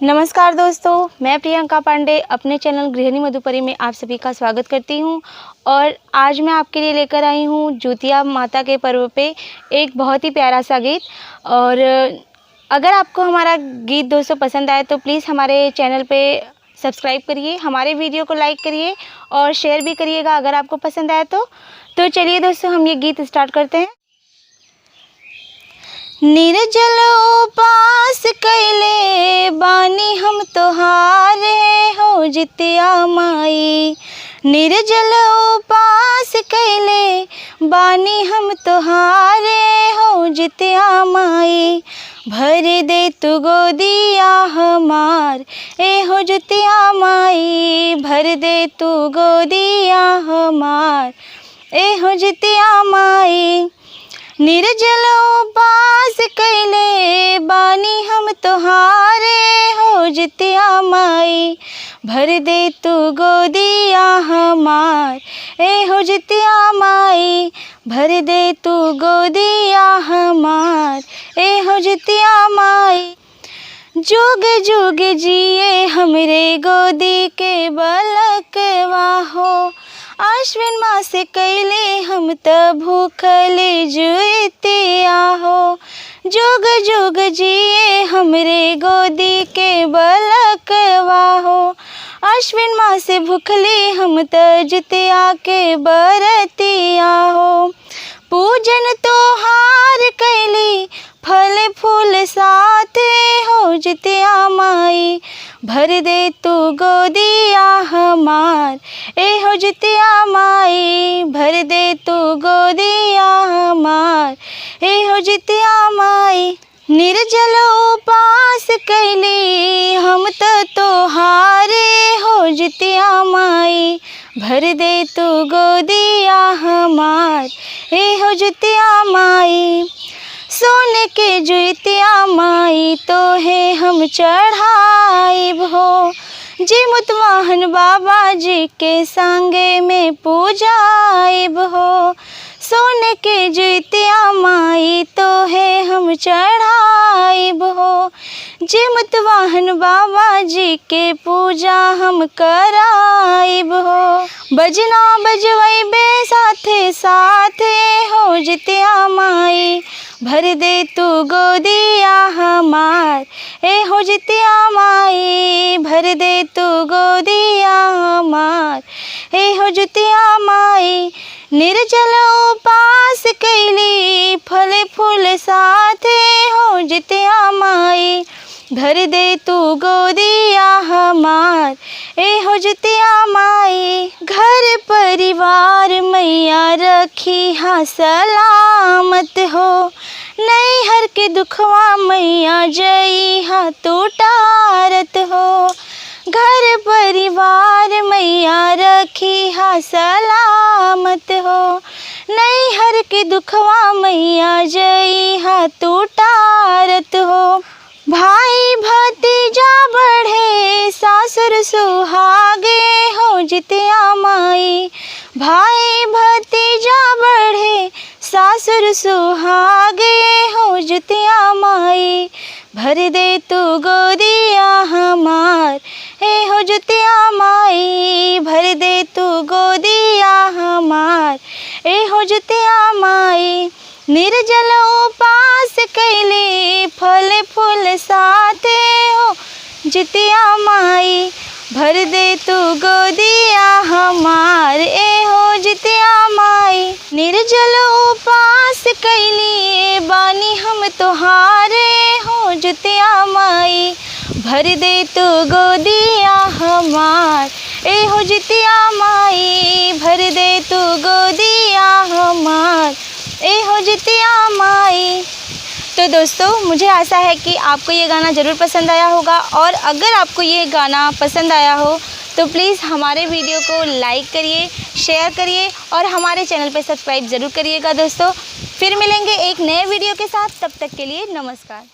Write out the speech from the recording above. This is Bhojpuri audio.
नमस्कार दोस्तों, मैं प्रियंका पांडे अपने चैनल गृहिणी मधुपरी में आप सभी का स्वागत करती हूं। और आज मैं आपके लिए लेकर आई हूं ज्योतिया माता के पर्व पे एक बहुत ही प्यारा सा गीत। और अगर आपको हमारा गीत दोस्तों पसंद आए तो प्लीज़ हमारे चैनल पे सब्सक्राइब करिए, हमारे वीडियो को लाइक करिए और शेयर भी करिएगा अगर आपको पसंद आए तो चलिए दोस्तों हम ये गीत स्टार्ट करते हैं। निर्जल उपास कैले बानी हम तोहारे हो जितिया माई। निर्जल उपास कैले बानी हम तोहारे हो जितिया माई। भर दे तू गोदिया हमार ए हो जितिया माई। भर दे तू गोदिया हमार ए हो जितिया माई। निर्जल उपास कैले बानी हम तोहारे हो जितिया माई। भर दे तू गोदिया हमार ए हो जितिया माई। भर दे तू गोदिया हमार ए हो जितिया माई। जुग जुग जिए हमरे गोदी के बलकवा हो। आश्विन मास कैले हम त भूखले जुतिया हो। जुग जुग जिए हमरे गोदी के बलकवा हो। आश्विन मास भूखले हम त जितिया के बरतिया हो। पूजन तोहार कैली फल फूल साथे हो जितिया माई। भर दे तू गोदिया हमार ए हो जितिया माई। भर दे तू गोदिया हमार ए हो जितिया माई। निर्जल उपास कैली हम तोहारे हो जितिया माई। भर दे तू गोदिया हमार ए हो जितिया माई। सोने के जुतिया माई तो है हम चढ़ाइब हो। जी मुतवाहन बाबा जी के संगे में पूजाइब हो। सोने के जुतिया माई तो है हम चढ़ाइब हो। जी मुतवाहन बाबा जी के पूजा हम कराइब हो। बजना बजवैबे साथे साथे हो जितिया माई। भर दे तू गोदिया हमार ए हो जितिया माई। भर दे तू गोदिया हमार ए हो जितिया माई। निर्जल उपास कैली फल फूल साथे हो जितिया माई। भर दे तू गोदिया हमार ए हो जितिया माई। घर परिवार मैया रखी हा सलामत हो। नैहर के दुखवा मैया जई हा तू टारत हो। घर परिवार मैया रखी हा सलामत हो। नैहर के दुखवा मैया जई हा तू टारत हो। भाई भतीजा बढ़े सासुर सुहागे हो जितिया माई। भाई भतीजा बढ़े सासुर सुहागे हो जितिया माई। भर दे तू गोदिया हमार ए हो जितिया माई। भर दे तू गोदिया हमार ए हो जितिया माई। निर्जल उपास कैले फल फूल साथे हो जितिया माई। भर दे तू गोदिया हमार ए हो जितिया माई। निर्जल उपास कैली बानी हम तोहारे हो जितिया माई। भर दे तू गोदिया हमार ए हो जितिया माई। भर दे तू गोदिया हमार ए हो जितिया माई। तो दोस्तों मुझे आशा है कि आपको ये गाना ज़रूर पसंद आया होगा। और अगर आपको ये गाना पसंद आया हो तो प्लीज़ हमारे वीडियो को लाइक करिए, शेयर करिए और हमारे चैनल पे सब्सक्राइब ज़रूर करिएगा दोस्तों। फिर मिलेंगे एक नए वीडियो के साथ, तब तक के लिए नमस्कार।